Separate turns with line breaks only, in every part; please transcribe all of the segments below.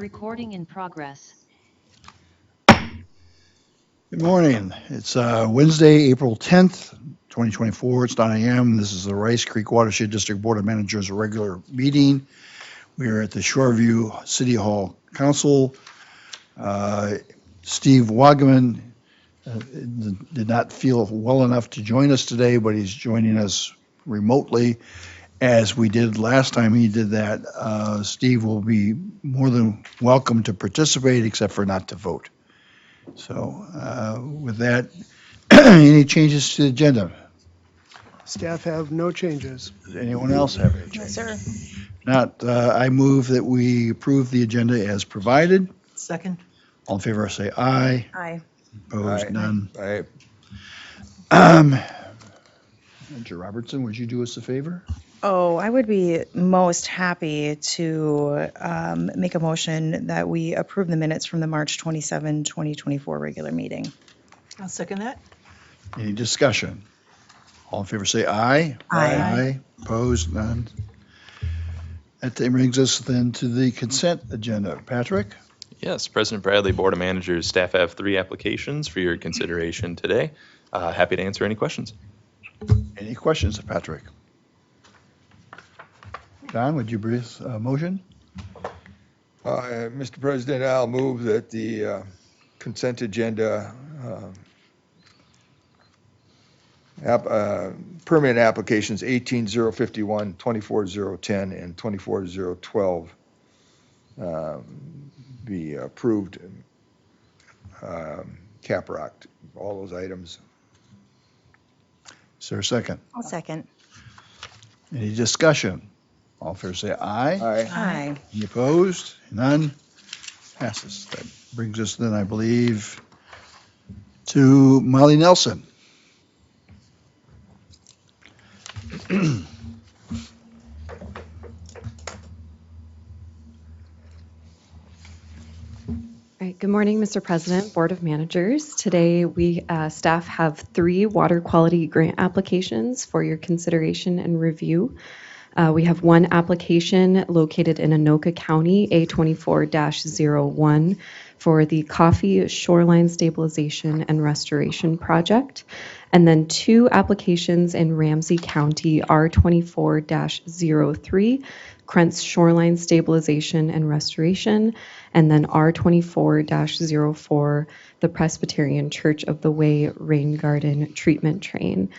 Recording in progress.
Good morning. It's Wednesday, April 10th, 2024. It's 9 a.m. This is the Rice Creek Watershed District Board of Managers regular meeting. We are at the Shoreview City Hall Council. Steve Wagaman did not feel well enough to join us today, but he's joining us remotely. As we did last time he did that, Steve will be more than welcome to participate, except for not to vote. So with that, any changes to the agenda?
Staff have no changes.
Does anyone else have any
No,
changes?
sir.
Not, I move that we approve the agenda as provided.
Second.
All in favor, say aye.
Aye.
Opposed,
Aye.
none.
Aye.
Manager Robertson, would you do us a favor?
Oh, I would be most happy to make a motion that we approve the minutes from the March 27, 2024 regular meeting.
I'll second that.
Any discussion? All in favor, say aye.
Aye.
Aye. Opposed, none. That brings us then to the consent agenda. Patrick?
Yes, President Bradley, Board of Managers, staff have 3 applications for your consideration today. Happy to answer any questions.
Any questions of Patrick? John, would you bring a motion?
Mr. President, I'll move that the consent agenda permit applications 18051, 24010, and 24012 be approved. Caprock, all those items.
Is there a second?
I'll second.
Any discussion? All in favor, say aye.
Aye.
Aye.
Any opposed? None? Passes. That brings us then, I believe, to Molly Nelson.
All right, good morning, Mr. President, Board of Managers. Today, we staff have 3 water quality grant applications for your consideration and review. We have 1 application located in Anoka County, A24-01, for the Coffee Shoreline Stabilization and Restoration Project, and then 2 applications in Ramsey County, R24-03, Krentz Shoreline Stabilization and Restoration, and then R24-04, the Presbyterian Church of the Way Rain Garden Treatment Train.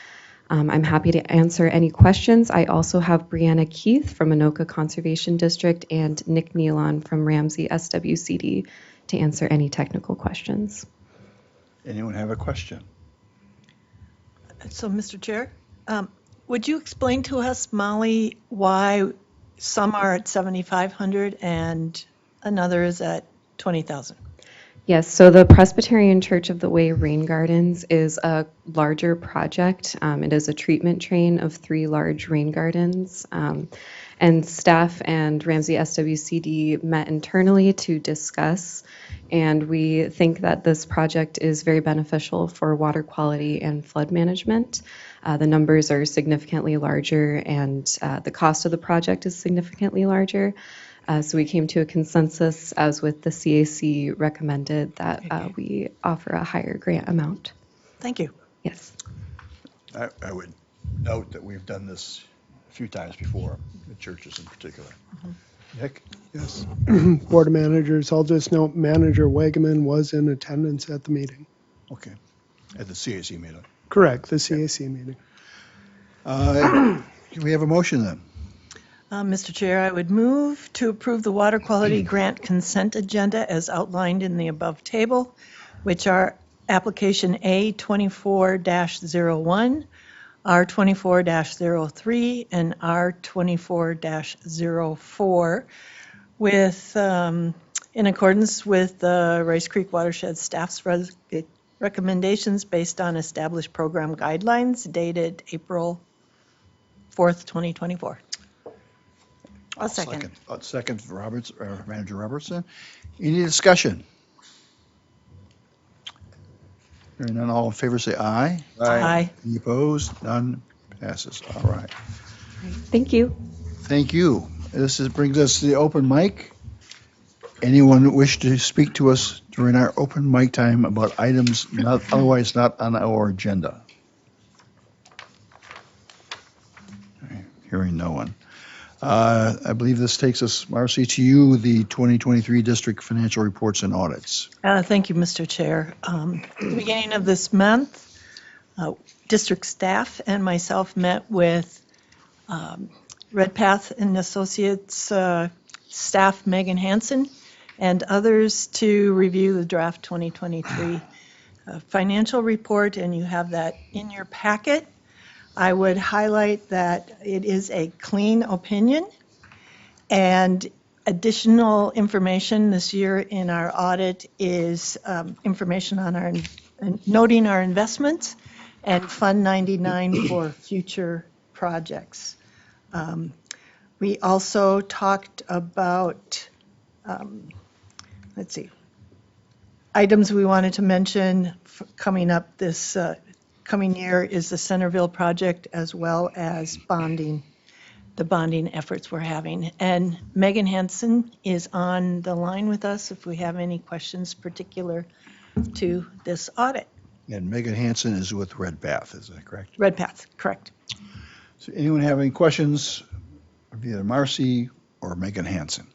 I'm happy to answer any questions. I also have Brianna Keith from Anoka Conservation District and Nick Nealon from Ramsey SWCD to answer any technical questions.
Anyone have a question?
So, Mr. Chair, would you explain to us, Molly, why some are at 7,500 and another is at 20,000?
Yes, so the Presbyterian Church of the Way Rain Gardens is a larger project. It is a treatment train of 3 large rain gardens. And staff and Ramsey SWCD met internally to discuss, and we think that this project is very beneficial for water quality and flood management. The numbers are significantly larger, and the cost of the project is significantly larger. So we came to a consensus, as with the CAC recommended, that we offer a higher grant amount.
Thank you.
Yes.
I would note that we've done this a few times before, the churches in particular. Nick?
Yes. Board of Managers, I'll just note Manager Wagaman was in attendance at the meeting.
Okay. At the CAC meeting.
Correct, the CAC meeting.
Can we have a motion then?
Mr. Chair, I would move to approve the water quality grant consent agenda as outlined in the above table, which are application A24-01, R24-03, and R24-04, with, in accordance with the Rice Creek Watershed staff's recommendations based on established program guidelines dated April 4th, 2024.
I'll second.
Second for Manager Robertson. Any discussion? Hearing none, all in favor say aye.
Aye.
Any opposed? None. Passes. All right.
Thank you.
Thank you. Brings us to the open mic. Anyone wish to speak to us during our open mic time about items otherwise not on our agenda? Hearing no one. I believe this takes us, Marcy, to you, the 2023 district financial reports and audits.
Thank you, Mr. Chair. At the beginning of this month, district staff and myself met with Redpath and Associates staff Megan Hansen and others to review the draft 2023 financial report, and you have that in your packet. I would highlight that it is a clean opinion, and additional information this year in our audit is information on our, noting our investments and Fund 99 for future projects. We also talked about, let's see, items we wanted to mention coming up this coming year is the Centerville project, as well as bonding, the bonding efforts we're having. And Megan Hansen is on the line with us if we have any questions particular to this audit.
And Megan Hansen is with Redpath, is that correct?
Redpath, correct.
So anyone have any questions of either Marcy or Megan Hansen?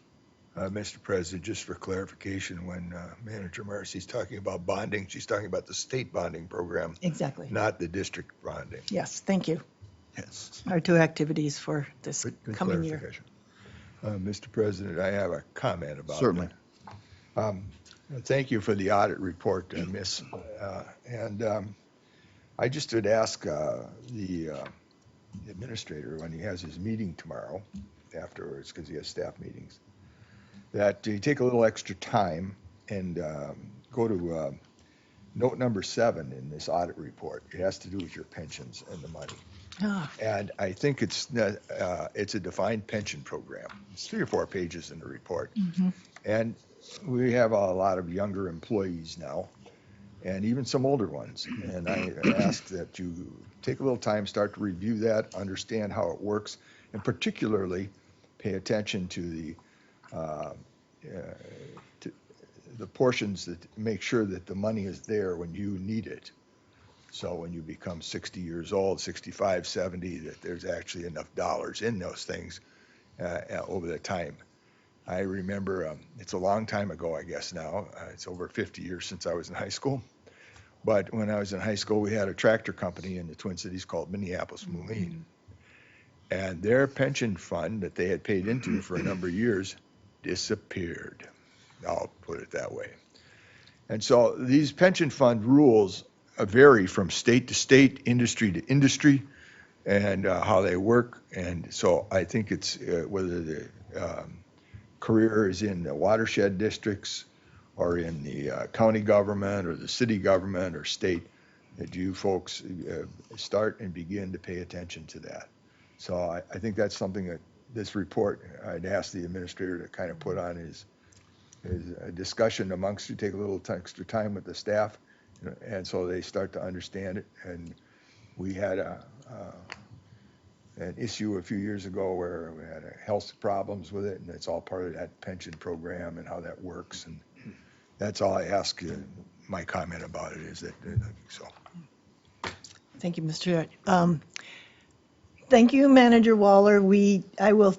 Mr. President, just for clarification, when Manager Marcy's talking about bonding, she's talking about the state bonding program,
Exactly.
not the district bonding.
Yes, thank you.
Yes.
Our two activities for this
Good
coming year.
clarification. Mr. President, I have a comment about
Certainly.
that. Thank you for the audit report, Miss. I just would ask the administrator when he has his meeting tomorrow afterwards, because he has staff meetings, that you take a little extra time and go to note number 7 in this audit report. It has to do with your pensions and the money.
Ah,
And I think it's a defined pension program. It's 3 or 4 pages in the report. And we have a lot of younger employees now, and even some older ones. And I ask that you take a little time, start to review that, understand how it works, and particularly pay attention to the portions that make sure that the money is there when you need it. So when you become 60 years old, 65, 70, that there's actually enough dollars in those things over the time. I remember, it's a long time ago, I guess now, it's over 50 years since I was in high school. But when I was in high school, we had a tractor company in the Twin Cities called Minneapolis Moline. And their pension fund that they had paid into for a number of years disappeared. I'll put it that way. And so these pension fund rules vary from state to state, industry to industry, and how they work. And so I think it's whether the career is in the watershed districts or in the county government or the city government or state, that you folks start and begin to pay attention to that. So I think that's something that this report, I'd ask the administrator to kind of put on his discussion amongst you, take a little extra time with the staff, and so they start to understand it. And we had an issue a few years ago where we had health problems with it, and it's all part of that pension program and how that works. And that's all I ask you. My comment about it is that, so.
thank you, Mr. Chair. Thank you, Manager Waller. I will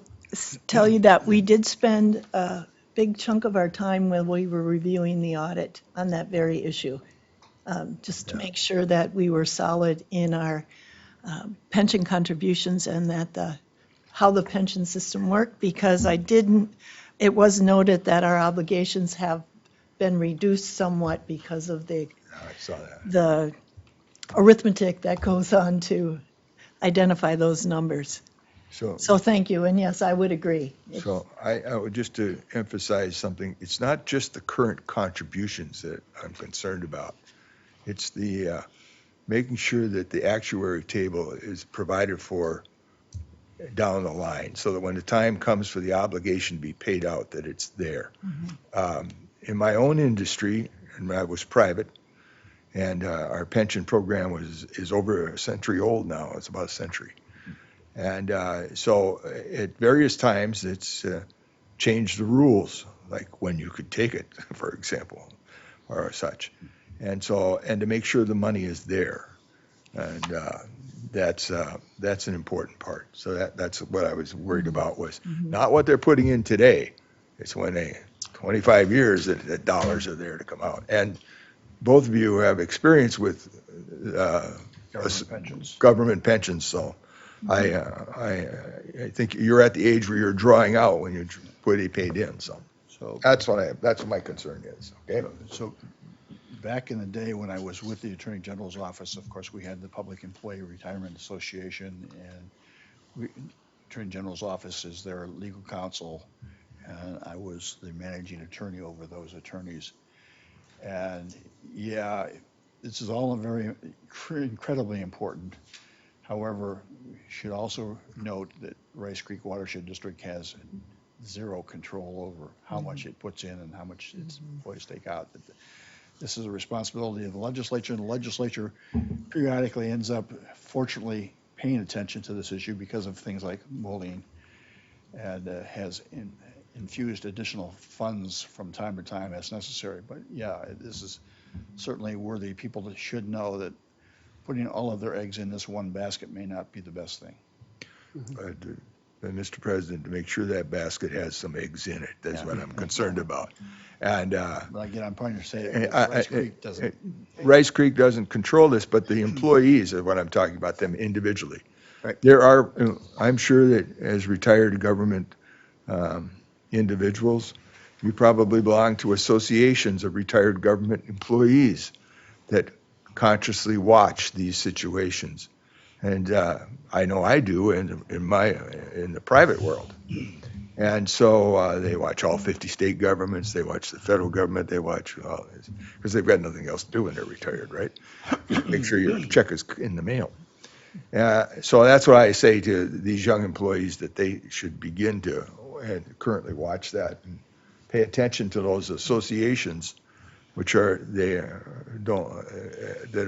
tell you that we did spend a big chunk of our time when we were reviewing the audit on that very issue, just to make sure that we were solid in our pension contributions and that how the pension system worked, because it was noted that our obligations have been reduced somewhat because of
I saw that.
the arithmetic that goes on to identify those numbers. So thank you, and yes, I would agree.
So I would just to emphasize something, it's not just the current contributions that I'm concerned about. It's the making sure that the actuary table is provided for down the line, so that when the time comes for the obligation to be paid out, that it's there. In my own industry, and I was private, and our pension program is over a century old now. It's about a century. And so at various times, it's changed the rules like when you could take it, for example, or such. And so, and to make sure the money is there. And that's an important part. So that's what I was worried about, was not what they're putting in today. It's when 25 years that dollars are there to come out. And both of you have experience with government pensions, so I think you're at the age where you're drawing out when you put it paid in. So that's what my concern is. Okay.
So back in the day when I was with the Attorney General's office, of course, we had the Public Employee Retirement Association, and Attorney General's office is their legal counsel, and I was the managing attorney over those attorneys. And yeah, this is all very incredibly important. However, we should also note that Rice Creek Watershed District has zero control over how much it puts in and how much its employees take out. This is a responsibility of the legislature, and the legislature periodically ends up, fortunately, paying attention to this issue because of things like bullying, and has infused additional funds from time to time as necessary. But yeah, this is certainly worthy. People should know that putting all of their eggs in this one basket may not be the best thing.
But, Mr. President, to make sure that basket has some eggs in it, that's what I'm concerned about. And
But again, I'm trying to say that Rice Creek doesn't.
Rice Creek doesn't control this, but the employees are what I'm talking about, them individually.
Right.
There are, I'm sure that as retired government individuals, you probably belong to associations of retired government employees that consciously watch these situations. And I know I do in the private world. And so they watch all 50 state governments, they watch the federal government, they watch all this, because they've got nothing else to do when they're retired, right? Make sure your check is in the mail. So that's what I say to these young employees, that they should begin to and currently watch that and pay attention to those associations, which are that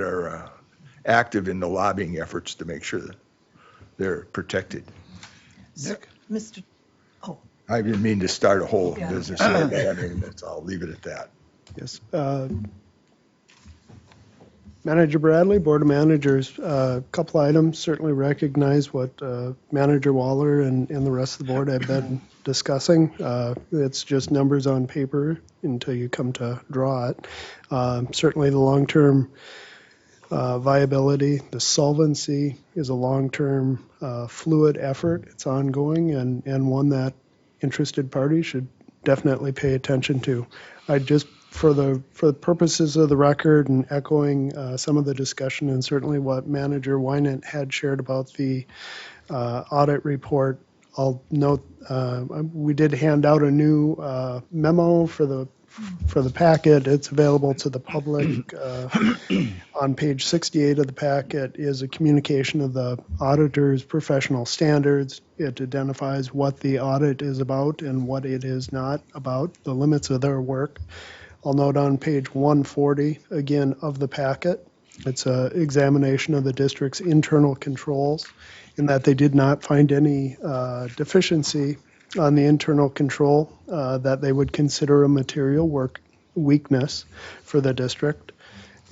are active in the lobbying efforts to make sure that they're protected.
Nick?
Mr.
I didn't mean to start a whole business here, but I mean, I'll leave it at that.
Yes. Manager Bradley, Board of Managers, a couple items. Certainly recognize what Manager Waller and the rest of the board have been discussing. It's just numbers on paper until you come to draw it. Certainly the long-term viability, the solvency is a long-term fluid effort. It's ongoing, and one that interested parties should definitely pay attention to. I just, for the purposes of the record and echoing some of the discussion and certainly what Manager Wynant had shared about the audit report, I'll note we did hand out a new memo for the packet. It's available to the public. On page 68 of the packet is a communication of the auditor's professional standards. It identifies what the audit is about and what it is not about, the limits of their work. I'll note on page 140, again, of the packet, it's an examination of the district's internal controls, in that they did not find any deficiency on the internal control that they would consider a material work weakness for the district.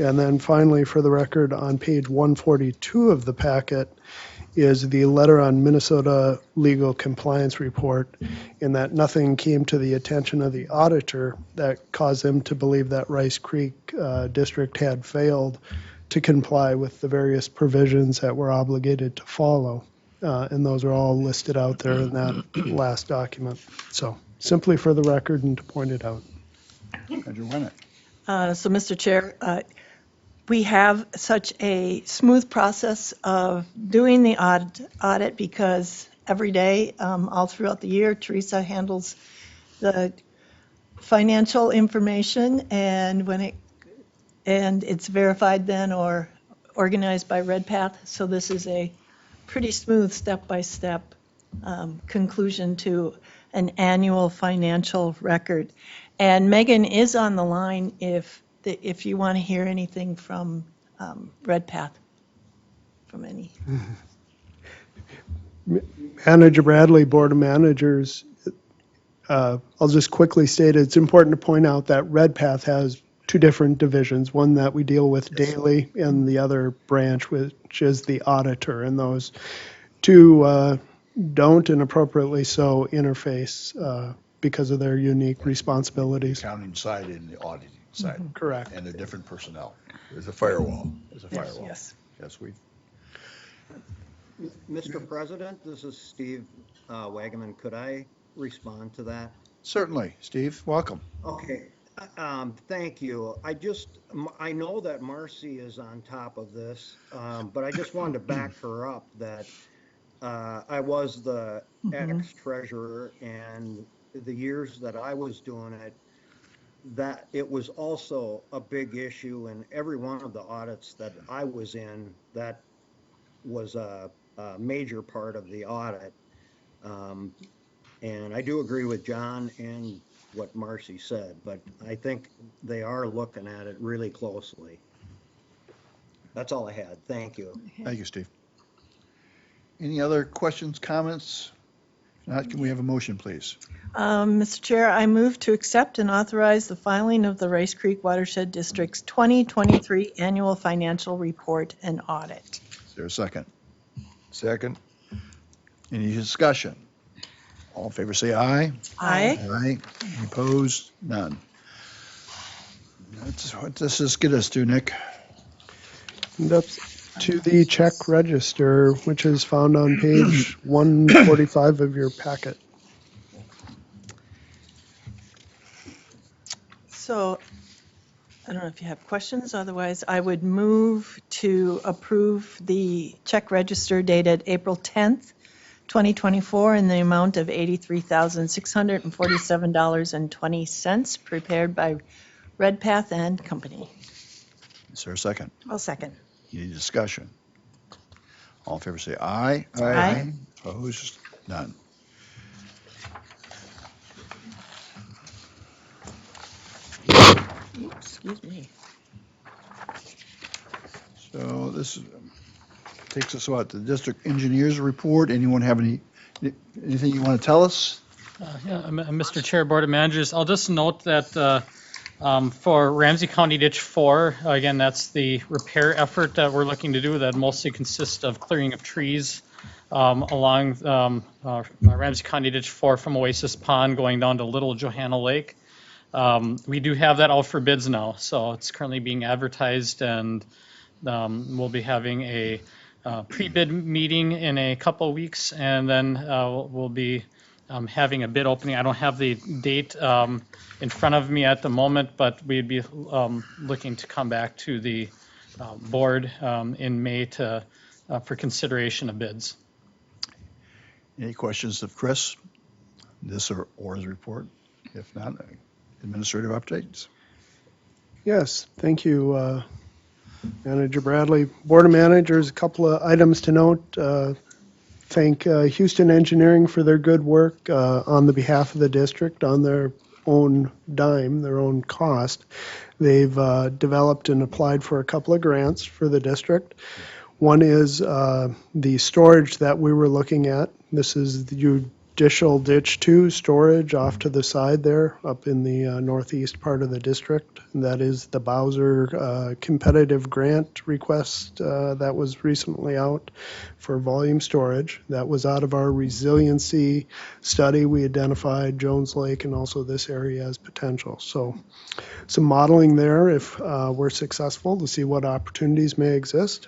And then finally, for the record, on page 142 of the packet is the letter on Minnesota legal compliance report, in that nothing came to the attention of the auditor that caused them to believe that Rice Creek District had failed to comply with the various provisions that we're obligated to follow. And those are all listed out there in that last document. So simply for the record and to point it out.
Manager Wynant.
So, Mr. Chair, we have such a smooth process of doing the audit because every day, all throughout the year, Teresa handles the financial information, and it's verified then or organized by RedPath. So this is a pretty smooth step-by-step conclusion to an annual financial record. And Megan is on the line if you want to hear anything from RedPath, from any.
Manager Bradley, Board of Managers, I'll just quickly state it's important to point out that Red Path has two different divisions, one that we deal with daily and the other branch, which is the auditor. And those two don't, and appropriately so, interface because of their unique responsibilities.
Accounting side and the auditing side.
Correct.
And the different personnel.
There's a firewall.
There's a firewall.
Yes.
Yes, we,
Mr. President, this is Steve Wagaman. Could I respond to that?
certainly. Steve, welcome.
Okay, thank you. I know that Marcy is on top of this, but I just wanted to back her up that I was the ex-treasurer, and the years that I was doing it, that it was also a big issue in every one of the audits that I was in. That was a major part of the audit. And I do agree with John and what Marcy said, but I think they are looking at it really closely. That's all I had. Thank you.
Thank you, Steve. Any other questions, comments? If not, can we have a motion, please?
Mr. Chair, I move to accept and authorize the filing of the Rice Creek Watershed District's 2023 Annual Financial Report and Audit.
Is there a second?
Second?
Any discussion? All in favor, say aye.
Aye.
Aye. Any opposed? None. What does this get us to, Nick?
And up to the check register, which is found on page 145 of your packet.
So, I don't know if you have questions, otherwise I would move to approve the check register dated April 10th, 2024 in the amount of $83,647.20 prepared by Redpath and Company.
Is there a second?
I'll second.
Any discussion? All in favor, say aye.
Aye.
Opposed? None.
Excuse me.
So this takes us, what, the district engineers report? Anyone have anything you want to tell us?
Mr. Chair, Board of Managers, I'll just note that for Ramsey County Ditch 4, again, that's the repair effort that we're looking to do that mostly consists of clearing of trees along Ramsey County Ditch 4 from Oasis Pond going down to Little Johanna Lake. We do have that out for bids now, so it's currently being advertised, and we'll be having a pre-bid meeting in a couple of weeks, and then we'll be having a bid opening. I don't have the date in front of me at the moment, but we'd be looking to come back to the board in May for consideration of bids.
Any questions of Chris? This or his report? If not, administrative updates?
Yes, thank you, Manager Bradley. Board of Managers, a couple of items to note. Thank Houston Engineering for their good work on the behalf of the district on their own dime, their own cost. They've developed and applied for a couple of grants for the district. One is the storage that we were looking at. This is the Judicial Ditch 2 storage off to the side there, up in the northeast part of the district. And that is the Bowser competitive grant request that was recently out for volume storage. That was out of our resiliency study. We identified Jones Lake and also this area as potential. So some modeling there if we're successful to see what opportunities may exist.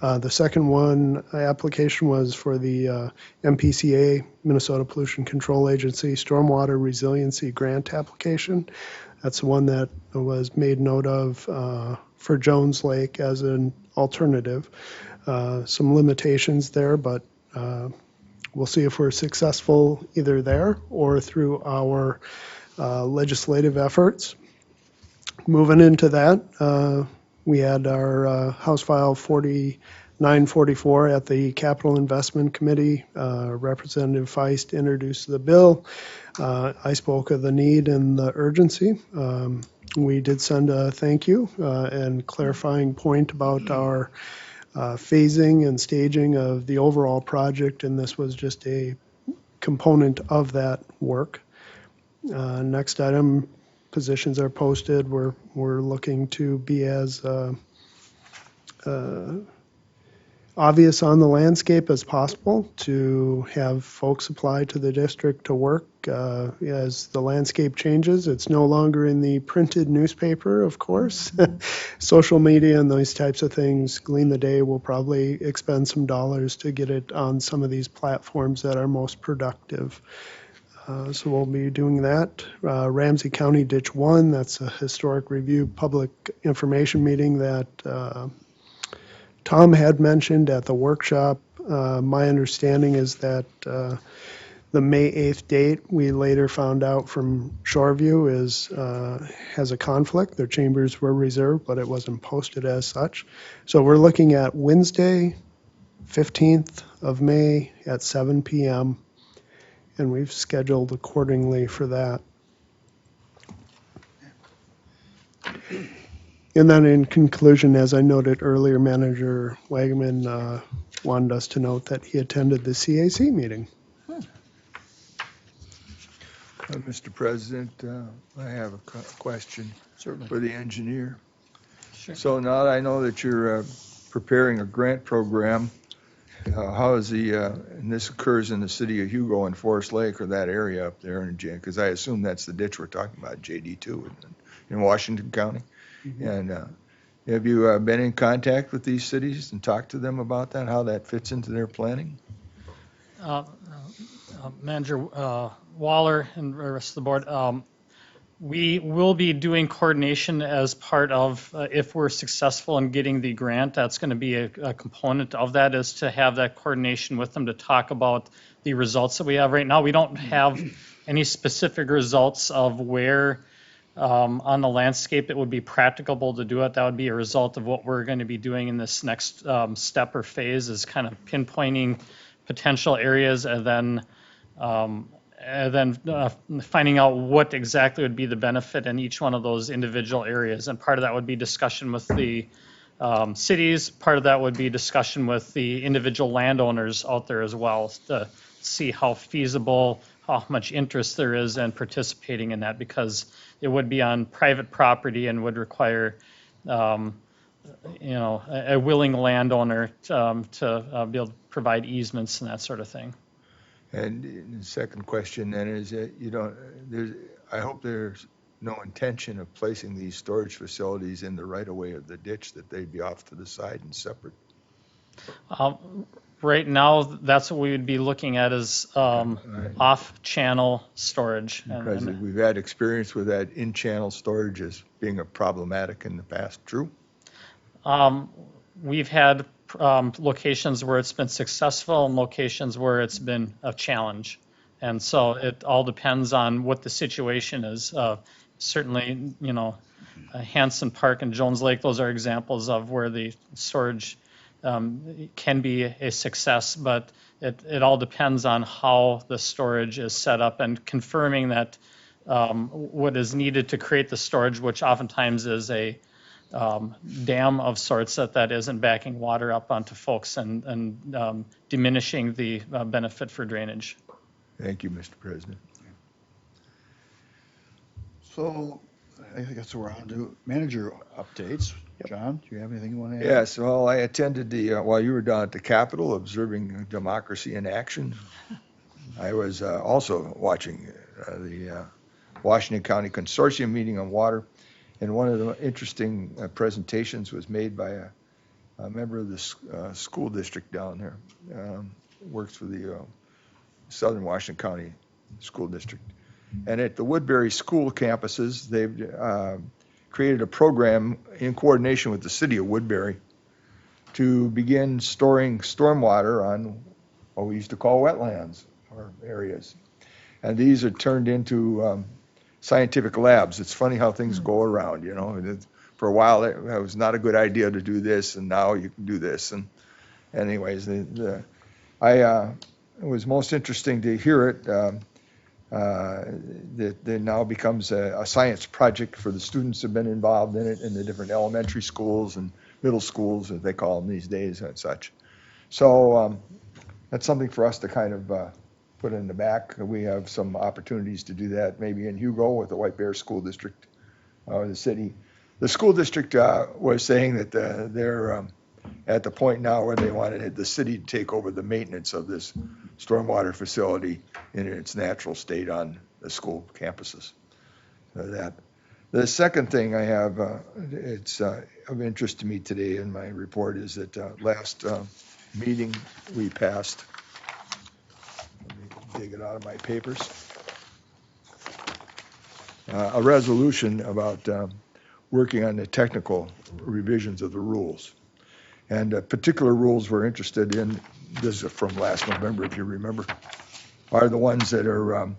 The second one application was for the MPCA, Minnesota Pollution Control Agency, Stormwater Resiliency Grant application. That's the one that was made note of for Jones Lake as an alternative. Some limitations there, but we'll see if we're successful either there or through our legislative efforts. Moving into that, we had our House File 4944 at the Capital Investment Committee. Representative Feist introduced the bill. I spoke of the need and the urgency. We did send a thank you and clarifying point about our phasing and staging of the overall project, and this was just a component of that work. Next item, positions are posted. We're looking to be as obvious on the landscape as possible, to have folks apply to the district to work as the landscape changes. It's no longer in the printed newspaper, of course. Social media and those types of things. Glean the Day will probably expend some dollars to get it on some of these platforms that are most productive. So we'll be doing that. Ramsey County Ditch 1, that's a historic review public information meeting that Tom had mentioned at the workshop. My understanding is that the May 8th date, we later found out from Shoreview, has a conflict. Their chambers were reserved, but it wasn't posted as such. So we're looking at Wednesday, 15th of May at 7 p.m., and we've scheduled accordingly for that. And then in conclusion, as I noted earlier, Manager Wagaman wanted us to note that he attended the CAC meeting.
Mr. President, I have a question for the engineer.
Sure.
So now that I know that you're preparing a grant program, how is and this occurs in the city of Hugo and Forest Lake, or that area up there, because I assume that's the ditch we're talking about, JD2 in Washington County. And have you been in contact with these cities and talked to them about that, how that fits into their planning?
Manager Waller and the rest of the board, we will be doing coordination as part of, if we're successful in getting the grant, that's going to be a component of that, is to have that coordination with them to talk about the results that we have right now. We don't have any specific results of where on the landscape it would be practicable to do it. That would be a result of what we're going to be doing in this next step or phase, is kind of pinpointing potential areas and then finding out what exactly would be the benefit in each one of those individual areas. And part of that would be discussion with the cities. Part of that would be discussion with the individual landowners out there as well, to see how feasible, how much interest there is in participating in that, because it would be on private property and would require a willing landowner to be able to provide easements and that sort of thing.
And the second question then is that I hope there's no intention of placing these storage facilities in the right of way of the ditch, that they'd be off to the side and separate.
Right now, that's what we would be looking at, is off-channel storage.
Because we've had experience with that in-channel storage as being a problematic in the past. True?
We've had locations where it's been successful and locations where it's been a challenge. And so it all depends on what the situation is. Certainly, Hanson Park and Jones Lake, those are examples of where the storage can be a success, but it all depends on how the storage is set up, and confirming that what is needed to create the storage, which oftentimes is a dam of sorts, that isn't backing water up onto folks and diminishing the benefit for drainage.
Thank you, Mr. President.
So I guess we're on to manager updates. John, do you have anything you want to add?
Yes, well, I attended while you were down at the Capitol observing democracy in action, I was also watching the Washington County Consortium meeting on water, and one of the interesting presentations was made by a member of the school district down there, works for the Southern Washington County School District. And at the Woodbury school campuses, they've created a program in coordination with the city of Woodbury to begin storing stormwater on what we used to call wetlands or areas. And these are turned into scientific labs. It's funny how things go around, For a while, it was not a good idea to do this, and now you can do this. And anyways, it was most interesting to hear it. That now becomes a science project for the students who have been involved in it in the different elementary schools and middle schools, as they call them these days, and such. So that's something for us to kind of put in the back. We have some opportunities to do that, maybe in Hugo with the White Bear School District or the city. The school district was saying that they're at the point now where they wanted the city to take over the maintenance of this stormwater facility in its natural state on the school campuses. The second thing I have, it's of interest to me today in my report is that last meeting we passed, let me dig it out of my papers, a resolution about working on the technical revisions of the rules. And particular rules we're interested in, this is from last November, if you remember, are the ones that are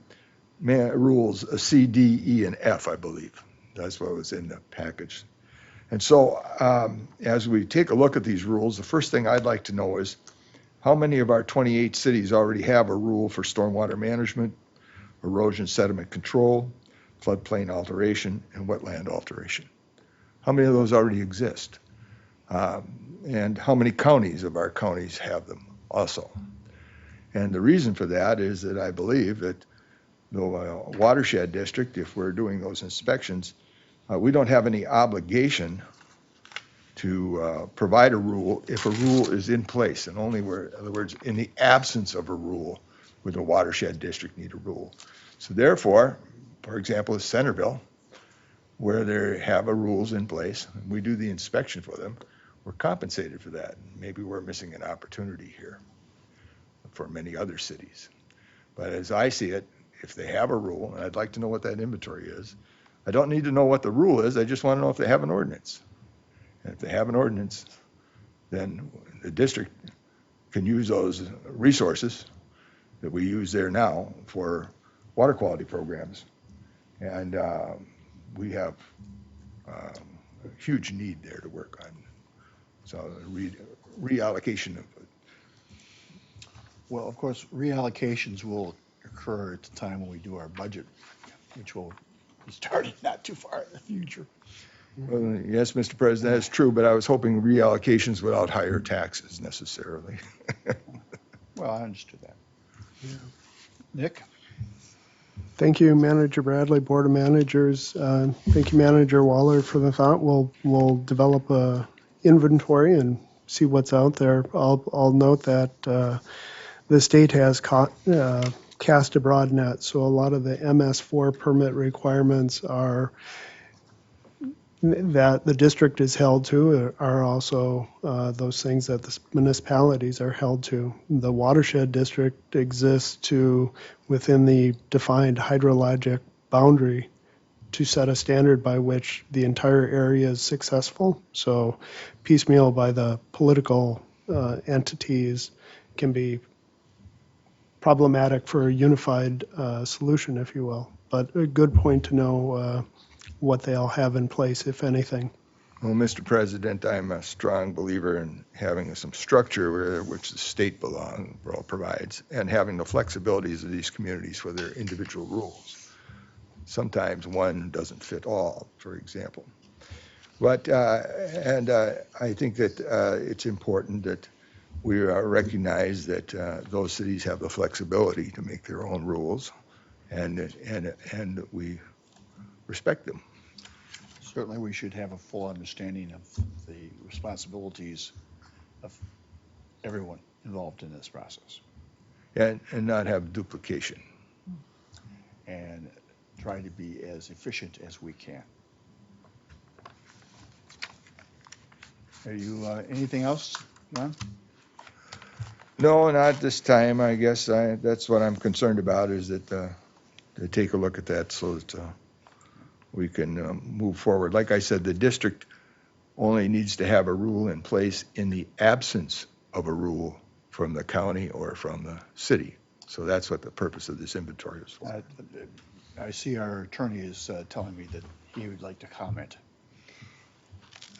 rules C, D, E, and F, I believe. That's what was in the package. And so as we take a look at these rules, the first thing I'd like to know is how many of our 28 cities already have a rule for stormwater management, erosion sediment control, floodplain alteration, and wetland alteration? How many of those already exist? And how many counties of our counties have them also? And the reason for that is that I believe that the Watershed District, if we're doing those inspections, we don't have any obligation to provide a rule if a rule is in place, and only where, in other words, in the absence of a rule would the Watershed District need a rule. So therefore, for example, Centerville, where they have rules in place, we do the inspection for them, we're compensated for that. Maybe we're missing an opportunity here for many other cities. But as I see it, if they have a rule, and I'd like to know what that inventory is, I don't need to know what the rule is, I just want to know if they have an ordinance. And if they have an ordinance, then the district can use those resources that we use there now for water quality programs. And we have a huge need there to work on. So reallocation of.
Well, of course, reallocations will occur at the time when we do our budget, which will be starting not too far in the future.
Well, yes, Mr. President, that's true, but I was hoping reallocations without higher taxes necessarily.
Well, I understood that. Yeah. Nick?
Thank you, Manager Bradley, Board of Managers. Thank you, Manager Waller, for the thought. We'll develop a inventory and see what's out there. I'll note that the state has cast a broad net, so a lot of the MS4 permit requirements are that the district is held to are also those things that the municipalities are held to. The Watershed District exists to, within the defined hydrologic boundary, to set a standard by which the entire area is successful. So piecemeal by the political entities can be problematic for a unified solution, if you will. But a good point to know what they all have in place, if anything.
Well, Mr. President, I'm a strong believer in having some structure which the state provides, and having the flexibilities of these communities for their individual rules. Sometimes one doesn't fit all, for example. But, I think that it's important that we recognize that those cities have the flexibility to make their own rules, and we respect them.
Certainly, we should have a full understanding of the responsibilities of everyone involved in this process.
And not have duplication.
And try to be as efficient as we can. Are you, anything else, John?
No, not this time. I guess that's what I'm concerned about, is that to take a look at that so that we can move forward. Like I said, the district only needs to have a rule in place in the absence of a rule from the county or from the city. So that's what the purpose of this inventory is for.
I see our attorney is telling me that he would like to comment.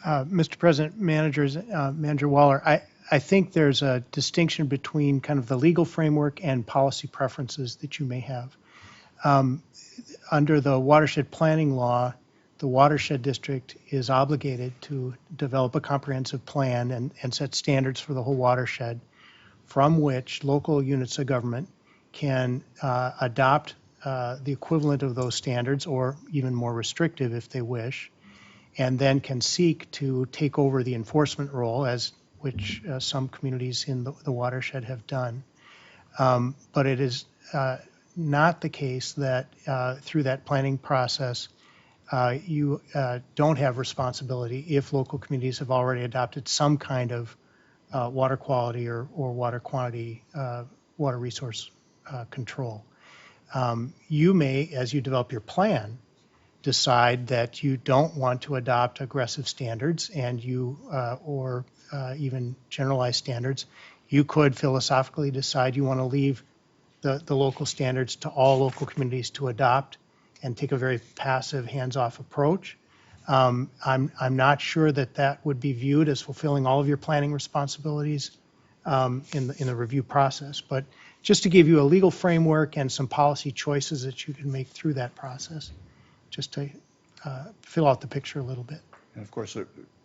Mr. President, Manager Waller, I think there's a distinction between kind of the legal framework and policy preferences that you may have. Under the watershed planning law, the watershed district is obligated to develop a comprehensive plan and set standards for the whole watershed, from which local units of government can adopt the equivalent of those standards, or even more restrictive if they wish, and then can seek to take over the enforcement role, as which some communities in the watershed have done. But it is not the case that through that planning process, you don't have responsibility if local communities have already adopted some kind of water quality or water quantity, water resource control. You may, as you develop your plan, decide that you don't want to adopt aggressive standards and or even generalized standards. You could philosophically decide you want to leave the local standards to all local communities to adopt and take a very passive, hands-off approach. I'm not sure that would be viewed as fulfilling all of your planning responsibilities in the review process. But just to give you a legal framework and some policy choices that you can make through that process, just to fill out the picture a little bit.
And of course,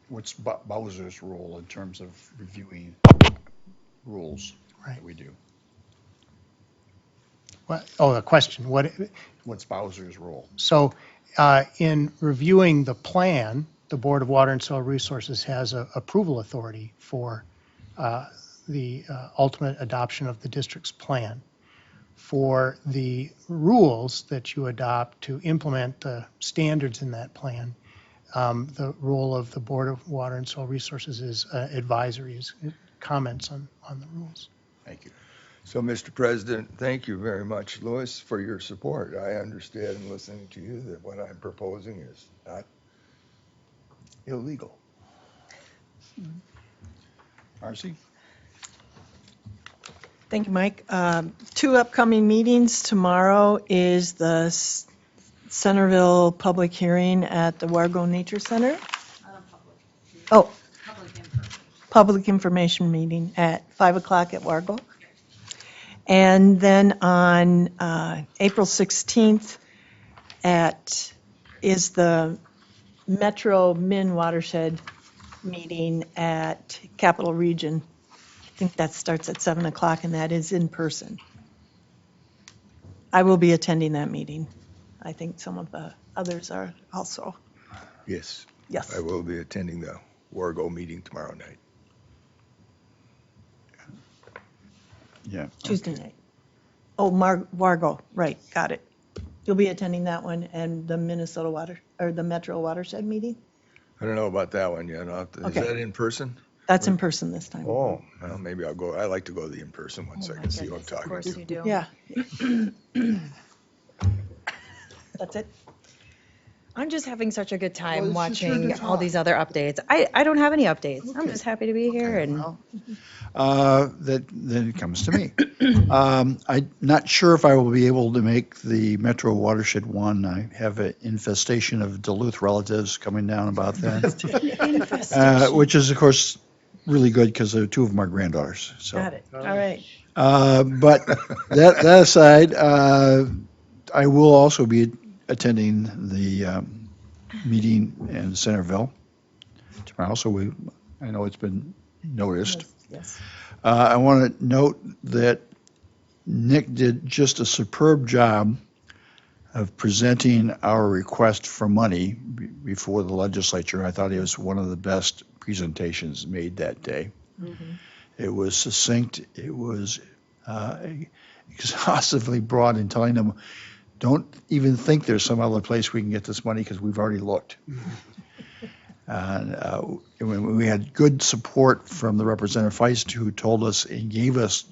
what's Bowser's role in terms of reviewing rules that we do?
A question.
What's Bowser's role?
So in reviewing the plan, the Board of Water and Soil Resources has approval authority for the ultimate adoption of the district's plan. For the rules that you adopt to implement the standards in that plan, the role of the Board of Water and Soil Resources is advisory, is comments on the rules.
Thank you.
So, Mr. President, thank you very much, Louis, for your support. I understand in listening to you that what I'm proposing is not illegal.
RC?
Thank you, Mike. 2 upcoming meetings. Tomorrow is the Centerville public hearing at the Wargo Nature Center. Oh, public information meeting at 5 o'clock at Wargo. And then on April 16th is the Metro Min Watershed meeting at Capital Region. I think that starts at 7 o'clock, and that is in person. I will be attending that meeting. I think some of the others are also.
Yes.
Yes.
I will be attending the Wargo meeting tomorrow night.
Yeah.
Tuesday night. Oh, Wargo, right, got it. You'll be attending that one and the the Metro Watershed meeting?
I don't know about that one yet. Is
Okay.
that in person?
That's in person this time.
Oh, well, maybe I'll go. I like to go to the in-person one so I can see who I'm
Of
talking
course
to.
you do.
Yeah. That's it?
I'm just having such a good time
Well, it's your
watching
good
all these other updates. I don't have any updates. I'm just happy to be here and
Then it comes to me. I'm not sure if I will be able to make the Metro Watershed one. I have an infestation of Duluth relatives coming down about that, which is, of course, really good because 2 of them are granddaughters. So.
Got it, all right.
But that aside, I will also be attending the meeting in Centerville tomorrow, so I know it's been noticed.
Yes.
I want to note that Nick did just a superb job of presenting our request for money before the legislature. I thought it was one of the best presentations made that day.
Mm-hmm.
It was succinct. It was exhaustively broad in telling them, don't even think there's some other place we can get this money because we've already looked. And we had good support from the Representative Feist, who told us and gave us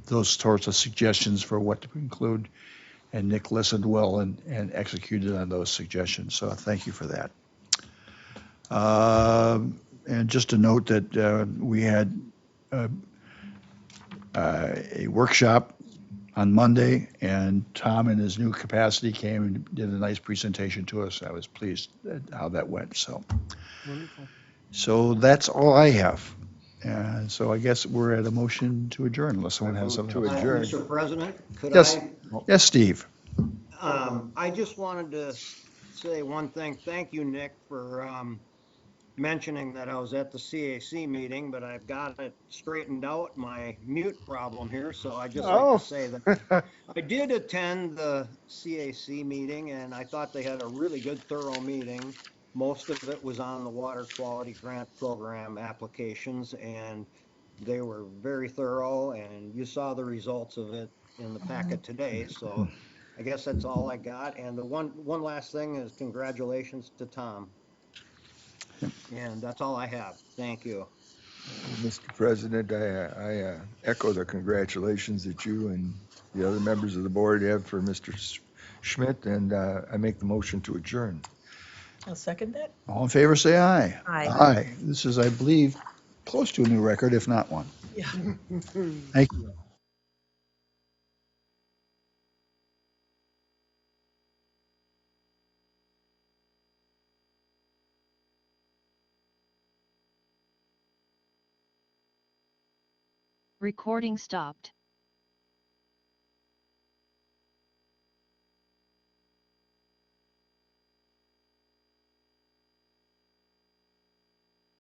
those sorts of suggestions for what to include. And Nick listened well and executed on those suggestions. So thank you for that. And just to note that we had a workshop on Monday, and Tom in his new capacity came and did a nice presentation to us. I was pleased at how that went. So that's all I have. And so I guess we're at a motion to adjourn unless someone has something
To
else.
adjourn.
Mr. President, could
Yes,
I?
yes, Steve.
I just wanted to say one thing. Thank you, Nick, for mentioning that I was at the CAC meeting, but I've got it straightened out, my mute problem here. So I just like
Oh.
to say that I did attend the CAC meeting and I thought they had a really good, thorough meeting. Most of it was on the water quality grant program applications and they were very thorough and you saw the results of it in the packet today. So I guess that's all I got. And the one last thing is congratulations to Tom. And that's all I have. Thank you.
Mr. President, I echo the congratulations that you and the other members of the board have for Mr. Schmidt, and I make the motion to adjourn.
I'll second that.
All in favor, say aye.
Aye.
Aye. This is, I believe, close to a new record, if not one.
Yeah.
Thank you.
Recording stopped.